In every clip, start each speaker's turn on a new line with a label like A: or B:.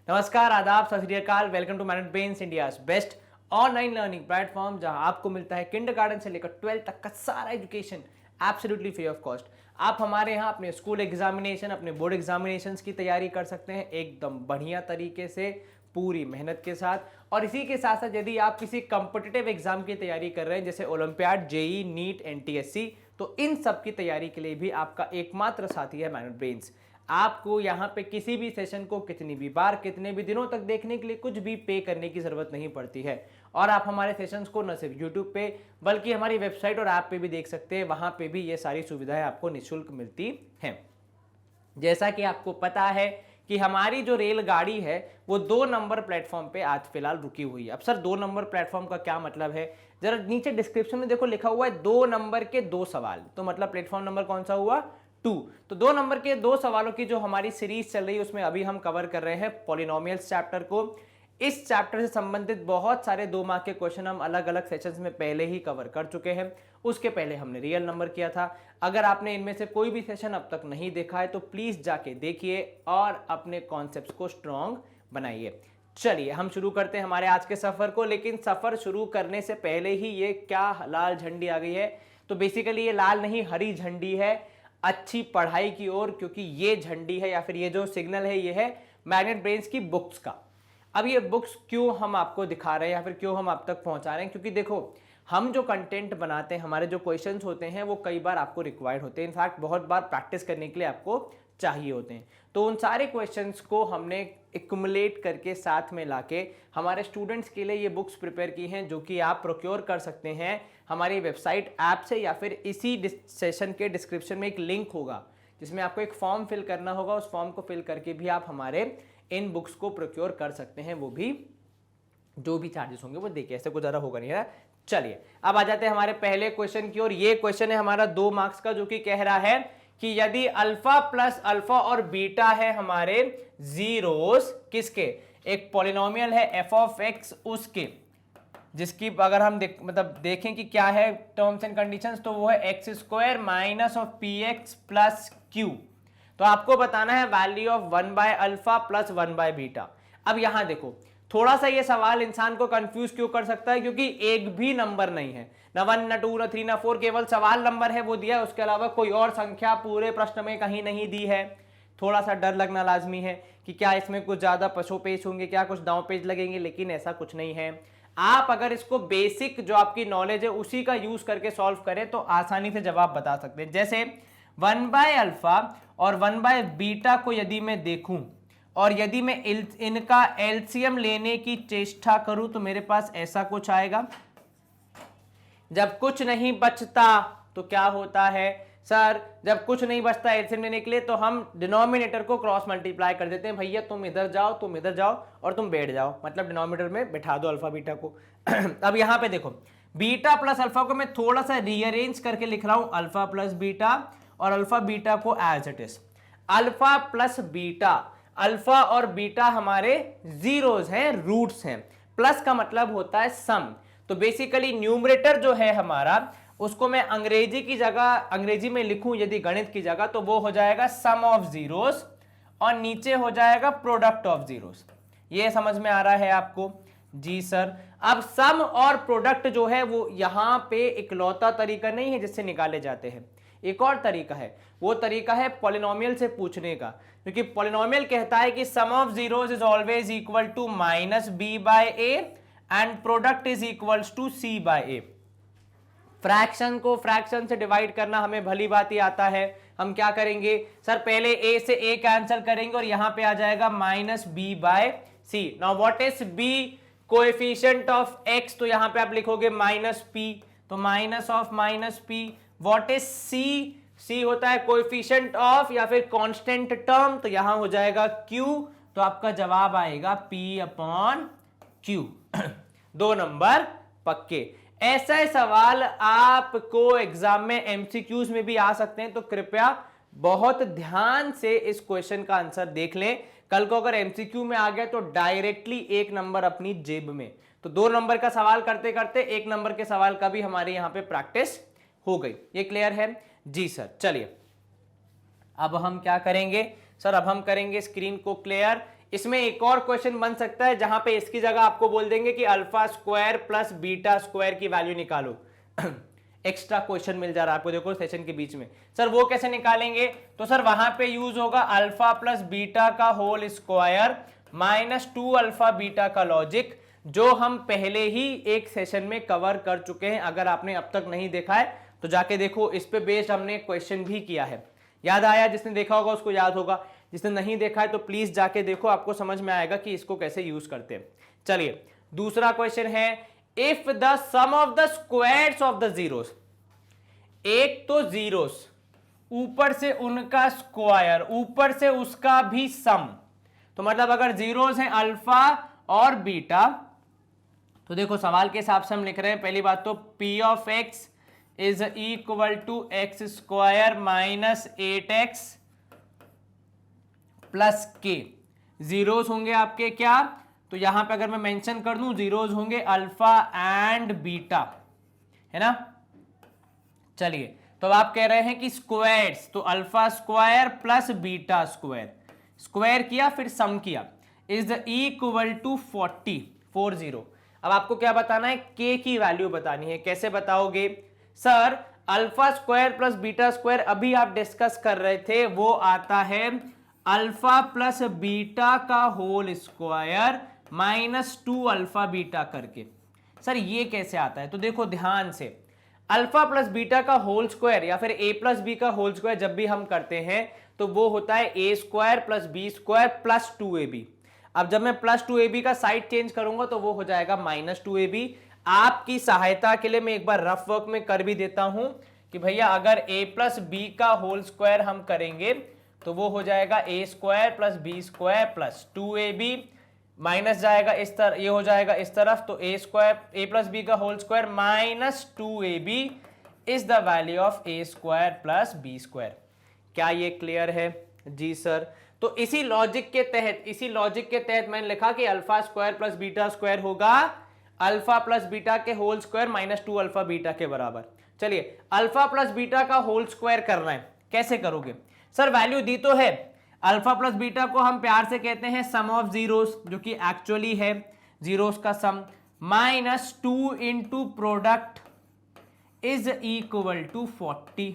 A: नमस्कार, आदाब, Sat Shri Akal. Welcome to management India's best online learning platform, जहां आपको मिलता है किंडरगार्टन से लेकर 12th तक का सारा education absolutely free of cost. आप हमारे यहाँ अपने स्कूल एग्जामिनेशन, अपने बोर्ड एग्जामिनेशंस की तैयारी कर सकते हैं एकदम बढ़िया तरीके से, पूरी मेहनत के साथ। और इसी के साथ साथ यदि आप किसी कॉम्पिटिटिव एग्जाम की तैयारी कर रहे हैं, जैसे ओलंपियाड, जेई, नीट, एनटीएससी, तो इन सब की तैयारी के लिए भी आपका एकमात्र साथी है मैनेज ब्रेन्स। आपको यहाँ पे किसी भी सेशन को कितनी भी बार, कितने भी दिनों तक देखने के लिए कुछ भी पे करने की जरूरत नहीं पड़ती है। और आप हमारे सेशंस को न सिर्फ यूट्यूब पे बल्कि हमारी वेबसाइट और ऐप पे भी देख सकते हैं। वहां पे भी ये सारी सुविधाएं आपको निःशुल्क मिलती हैं। जैसा कि आपको पता है कि हमारी जो रेलगाड़ी है वो 2 नंबर प्लेटफॉर्म पे आज फिलहाल रुकी हुई है। अब सर 2 नंबर प्लेटफॉर्म का क्या मतलब है? जरा नीचे डिस्क्रिप्शन में देखो, लिखा हुआ है 2 नंबर के 2 सवाल। तो मतलब प्लेटफॉर्म नंबर कौन सा हुआ? 2। तो 2 नंबर के 2 सवालों की जो हमारी सीरीज चल रही है उसमें अभी हम कवर कर रहे हैं पॉलिनोमियल्स चैप्टर को। इस चैप्टर से संबंधित बहुत सारे 2 मार्क के क्वेश्चन हम अलग अलग सेशंस में पहले ही कवर कर चुके हैं। उसके पहले हमने रियल नंबर किया था। अगर आपने इनमें से कोई भी सेशन अब तक नहीं देखा है तो प्लीज जाके देखिए और अपने कॉन्सेप्ट्स को स्ट्रॉन्ग बनाइए। चलिए हम शुरू करते हैं हमारे आज के सफर को। लेकिन सफर शुरू करने से पहले ही ये क्या लाल झंडी आ गई है? तो बेसिकली ये लाल नहीं, हरी झंडी है अच्छी पढ़ाई की ओर, क्योंकि ये झंडी है या फिर ये जो सिग्नल है ये है मैग्नेट ब्रेन्स की बुक्स का। अब ये बुक्स क्यों हम आपको दिखा रहे हैं या फिर क्यों हम आप तक पहुंचा रहे हैं? क्योंकि देखो, हम जो कंटेंट बनाते हैं, हमारे जो क्वेश्चंस होते हैं वो कई बार आपको रिक्वायर्ड होते हैं। इनफैक्ट बहुत बार प्रैक्टिस करने के लिए आपको चाहिए होते हैं। तो उन सारे क्वेश्चंस को हमने एक्युमुलेट करके साथ में लाके हमारे स्टूडेंट्स के लिए ये बुक्स प्रिपेयर की हैं, जो कि आप प्रोक्योर कर सकते हैं हमारी वेबसाइट ऐप से, या फिर इसी सेशन के डिस्क्रिप्शन में एक लिंक होगा जिसमें आपको एक फॉर्म फिल करना होगा। उस फॉर्म को फिल करके भी आप हमारे इन बुक्स को प्रोक्योर कर सकते हैं, वो भी जो भी चार्जेस होंगे वो देखिए, ऐसे कुछ ज़्यादा होगा नहीं है। चलिए अब आ जाते हैं हमारे पहले क्वेश्चन की ओर। ये क्वेश्चन है हमारा 2 मार्क्स का, जो कि कह रहा है कि यदि अल्फा प्लस अल्फा और बीटा है हमारे जीरोस किसके? एक पॉलिनोमियल है एफ ऑफ एक्स उसके, जिसकी अगर हम देखें कि क्या है टर्म्स एंड कंडीशंस, तो वो है x square minus of P x plus Q. तो आपको बताना है value of 1 by alpha plus 1 by beta. अब यहां देखो, थोड़ा सा ये सवाल इंसान को कंफ्यूज क्यों कर सकता है? क्योंकि एक भी नंबर नहीं है, ना 1 ना 2 ना 3 ना 4, केवल सवाल नंबर है वो दिया है। उसके अलावा कोई और संख्या पूरे प्रश्न में कहीं नहीं दी है। थोड़ा सा डर लगना लाजमी है कि क्या इसमें कुछ ज्यादा पशोपेश होंगे, क्या कुछ दांव पेच लगेंगे, लेकिन ऐसा कुछ नहीं है। आप अगर इसको बेसिक जो आपकी नॉलेज है उसी का यूज करके सॉल्व करें तो आसानी से जवाब बता सकते हैं। जैसे 1 बाय अल्फा और 1 बाय बीटा को यदि मैं देखूं और यदि मैं इनका एलसीएम लेने की चेष्टा करूं तो मेरे पास ऐसा कुछ आएगा। जब कुछ नहीं बचता तो क्या होता है सर? जब कुछ नहीं बचता एलसीएम लेने के लिए तो हम डिनोमिनेटर को क्रॉस मल्टीप्लाई कर देते हैं। भैया तुम इधर जाओ, तुम इधर जाओ और तुम बैठ जाओ, मतलब डिनोमिनेटर में बैठा दो अल्फा बीटा को। अब यहां पे देखो, बीटा प्लस अल्फा को मैं थोड़ा सा रीअरेंज करके लिख रहा हूं, अल्फा प्लस बीटा, और अल्फा बीटा को as it is. Alpha plus beta, alpha और बीटा हमारे जीरोस हैं, रूट्स हैं। प्लस का मतलब होता है सम। तो बेसिकली न्यूमरेटर जो है हमारा, उसको मैं अंग्रेजी की जगह, अंग्रेजी में लिखूं यदि गणित की जगह, तो वो हो जाएगा सम ऑफ जीरोस और नीचे हो जाएगा प्रोडक्ट ऑफ जीरोस। ये समझ में आ रहा है आपको? जी सर। अब सम और प्रोडक्ट जो है वो यहां पे इकलौता तरीका नहीं है जिससे निकाले जाते हैं। एक और तरीका है, वो तरीका है पॉलिनोमियल से पूछने का, क्योंकि पॉलिनोमियल कहता है कि sum of zeros is always equal to minus b by a and product is equals to c by a. Fraction को फ्रैक्शन से डिवाइड करना हमें भली बात ही आता है। हम क्या करेंगे सर? पहले ए से ए कैंसिल करेंगे और यहां पे आ जाएगा minus b by c. Now what is b? Coefficient of x, तो यहां पे आप लिखोगे माइनस पी, तो minus of minus p. What is c? C होता है कोएफिशिएंट ऑफ या फिर कांस्टेंट टर्म, तो यहां हो जाएगा क्यू। तो आपका जवाब आएगा पी अपॉन क्यू। 2 नंबर पक्के। ऐसे सवाल आपको एग्जाम में एमसीक्यूज में भी आ सकते हैं, तो कृपया बहुत ध्यान से इस क्वेश्चन का आंसर देख लें। कल को अगर एमसीक्यू में आ गया तो डायरेक्टली 1 नंबर अपनी जेब में। तो 2 नंबर का सवाल करते करते 1 नंबर के सवाल का भी हमारे यहां पे प्रैक्टिस हो गई। ये क्लियर है? जी सर। चलिए अब हम क्या करेंगे सर? अब हम करेंगे स्क्रीन को क्लियर। इसमें एक और क्वेश्चन बन सकता है जहां पे इसकी जगह आपको बोल देंगे कि alpha square plus beta square की वैल्यू निकालो। एक्स्ट्रा क्वेश्चन मिल जा रहा है आपको, देखो सेशन के बीच में। सर वो कैसे निकालेंगे? तो सर वहां पे यूज होगा अल्फा प्लस बीटा का whole square minus 2 alpha beta का लॉजिक, जो हम पहले ही एक सेशन में कवर कर चुके हैं। अगर आपने अब तक नहीं देखा है तो जाके देखो, इस पे बेस्ड हमने क्वेश्चन भी किया है। याद आया? जिसने देखा होगा उसको याद होगा, जिसने नहीं देखा है तो प्लीज जाके देखो, आपको समझ में आएगा कि इसको कैसे यूज करते हैं। चलिए दूसरा क्वेश्चन है, if the sum of the squares of the zeros, एक तो जीरोस ऊपर से उनका स्क्वायर, ऊपर से उसका भी सम, तो मतलब अगर जीरोस हैं अल्फा और बीटा, तो देखो सवाल के हिसाब से हम लिख रहे हैं, पहली बात तो p of x is equal to x square minus 8x plus k. Zeros होंगे आपके क्या? तो यहां पे अगर मैं मेंशन कर दूं, जीरोस होंगे अल्फा एंड बीटा, है ना। चलिए तो अब आप कह रहे हैं कि स्क्वायर्स, तो alpha square plus beta square, square किया फिर सम किया, इज इक्वल टू 40। अब आपको क्या बताना है? k की वैल्यू बतानी है। कैसे बताओगे? Sir alpha square plus beta square अभी आप डिस्कस कर रहे थे, वो आता है अल्फा प्लस बीटा का whole square minus 2 alpha beta करके। सर ये कैसे आता है? तो देखो ध्यान से, अल्फा प्लस बीटा का होल स्क्वायर या फिर a प्लस बी का होल स्क्वायर जब भी हम करते हैं तो वो होता है a square plus b square plus 2ab। अब जब मैं प्लस 2ab का साइड चेंज करूंगा तो वो हो जाएगा माइनस 2ab। आपकी सहायता के लिए मैं एक बार रफ वर्क में कर भी देता हूं कि भैया अगर a प्लस बी का होल स्क्वायर हम करेंगे तो वो हो जाएगा a square plus b square plus 2ab, minus जाएगा इस तरफ, ये हो जाएगा इस तरफ, तो a square a plus b का whole square minus 2ab is the value of a square plus b square. क्या ये क्लियर है? जी सर। तो इसी लॉजिक के तहत मैंने लिखा कि alpha square plus beta square होगा अल्फा प्लस बीटा के whole square minus 2 alpha beta के बराबर। चलिए अल्फा प्लस बीटा का होल स्क्वायर करना है, कैसे करोगे? सर वैल्यू दी तो है, अल्फा प्लस बीटा को हम प्यार से कहते हैं सम ऑफ जीरोस, जो कि एक्चुअली है जीरोस का sum, minus 2 into product is equal to 40।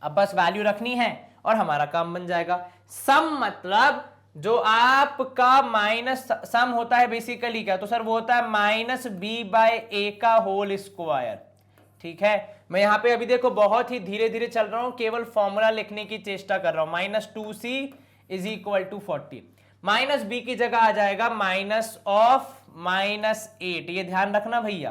A: अब बस वैल्यू रखनी है और हमारा काम बन जाएगा। सम मतलब जो आपका माइनस सम होता है बेसिकली क्या? तो सर वो होता है माइनस बी बाय ए का होल स्क्वायर। ठीक है, मैं यहां पे अभी देखो बहुत ही धीरे धीरे चल रहा हूं, केवल फॉर्मूला लिखने की चेष्टा कर रहा हूं। Minus 2c is equal to 40, minus b की जगह आ जाएगा माइनस ऑफ माइनस 8। ये ध्यान रखना भैया,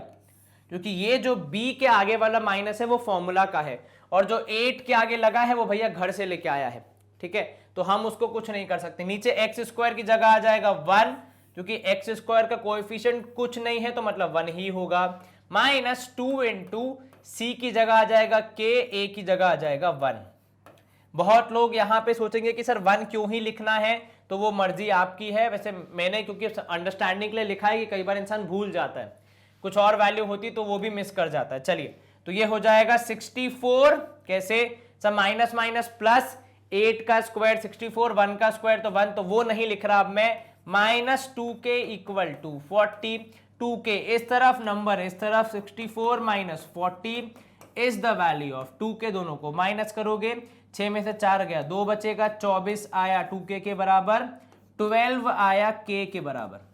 A: क्योंकि ये जो b के आगे वाला माइनस है वो फॉर्मूला का है, और जो 8 के आगे लगा है वो भैया घर से लेके आया है। ठीक है, तो हम उसको कुछ नहीं कर सकते। नीचे एक्स स्क्वायर की जगह आ जाएगा 1, क्योंकि एक्स स्क्वायर का कोएफिशिएंट कुछ नहीं है तो मतलब 1 ही होगा। माइनस 2 इंटू सी की जगह आ जाएगा के, ए की जगह आ जाएगा 1। बहुत लोग यहाँ पे सोचेंगे कि सर 1 क्यों ही लिखना है, तो वो मर्जी आपकी है। वैसे मैंने क्योंकि अंडरस्टैंडिंग के लिए लिखा है कि कई बार इंसान भूल जाता है, कुछ और वैल्यू होती तो वो भी मिस कर जाता है। चलिए तो ये हो जाएगा 64, कैसे? सब माइनस माइनस प्लस, 8 का स्क्वायर 64, 1 का स्क्वायर तो 1, तो वो नहीं लिख रहा अब मैं। Minus 2k equal to 40, 2k इस तरफ, नंबर इस तरफ, 64 minus 40 is the value of 2k। दोनों को माइनस करोगे, 6 में से 4 गया, 2 बचेगा, 24 आया 2k के बराबर, 12 आया k के बराबर।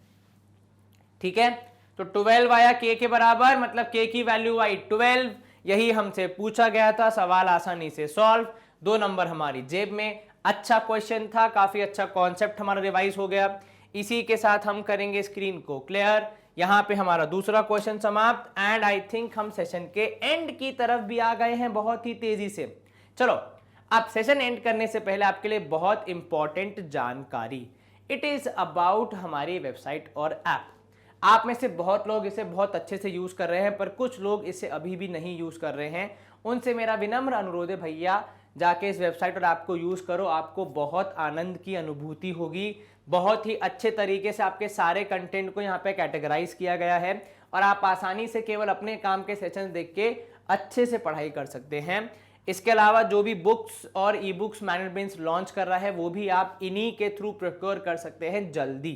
A: ठीक है, तो 12 आया k के बराबर, मतलब k की वैल्यू आई 12। यही हमसे पूछा गया था, सवाल आसानी से सॉल्व, 2 नंबर हमारी जेब में। अच्छा क्वेश्चन था, काफी अच्छा कॉन्सेप्ट हमारा रिवाइज हो गया। इसी के साथ हम करेंगे स्क्रीन को क्लियर। यहां पे हमारा दूसरा क्वेश्चन समाप्त, एंड आई थिंक हम सेशन के एंड की तरफ भी आ गए हैं बहुत ही तेजी से। चलो अब सेशन एंड करने से पहले आपके लिए बहुत इंपॉर्टेंट जानकारी, इट इज अबाउट हमारी वेबसाइट और ऐप। आप में से बहुत लोग इसे बहुत अच्छे से यूज कर रहे हैं, पर कुछ लोग इसे अभी भी नहीं यूज कर रहे हैं। उनसे मेरा विनम्र अनुरोध है भैया, जाके इस वेबसाइट और ऐप को यूज करो, आपको बहुत आनंद की अनुभूति होगी। बहुत ही अच्छे तरीके से आपके सारे कंटेंट को यहाँ पे कैटेगराइज किया गया है, और आप आसानी से केवल अपने काम के सेशंस देख के अच्छे से पढ़ाई कर सकते हैं। इसके अलावा जो भी बुक्स और ई बुक्स मैनेजमेंट बेंस लॉन्च कर रहा है वो भी आप इन्हीं के थ्रू प्रोक्योर कर सकते हैं जल्दी।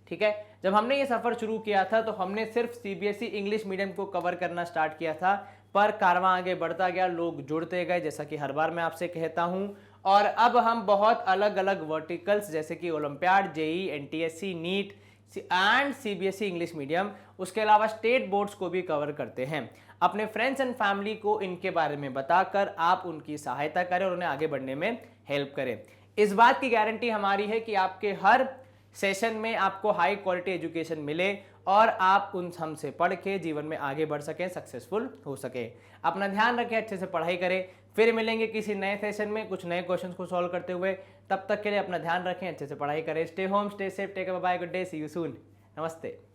A: ठीक है, जब हमने ये सफ़र शुरू किया था तो हमने सिर्फ सीबीएसई इंग्लिश मीडियम को कवर करना स्टार्ट किया था, पर कारवां आगे बढ़ता गया, लोग जुड़ते गए, जैसा कि हर बार मैं आपसे कहता हूं। और अब हम बहुत अलग अलग वर्टिकल्स जैसे कि olympiad, JEE, NTSC, NEET and CBSE English medium, उसके अलावा स्टेट बोर्ड्स को भी कवर करते हैं। अपने फ्रेंड्स एंड फैमिली को इनके बारे में बताकर आप उनकी सहायता करें और उन्हें आगे बढ़ने में हेल्प करें। इस बात की गारंटी हमारी है कि आपके हर सेशन में आपको हाई क्वालिटी एजुकेशन मिले और आप उन हमसे पढ़ के जीवन में आगे बढ़ सकें, सक्सेसफुल हो सके। अपना ध्यान रखें, अच्छे से पढ़ाई करें। फिर मिलेंगे किसी नए सेशन में कुछ नए क्वेश्चंस को सॉल्व करते हुए। तब तक के लिए अपना ध्यान रखें, अच्छे से पढ़ाई करें। Stay home, stay safe, take care, bye, good day, see you soon. नमस्ते।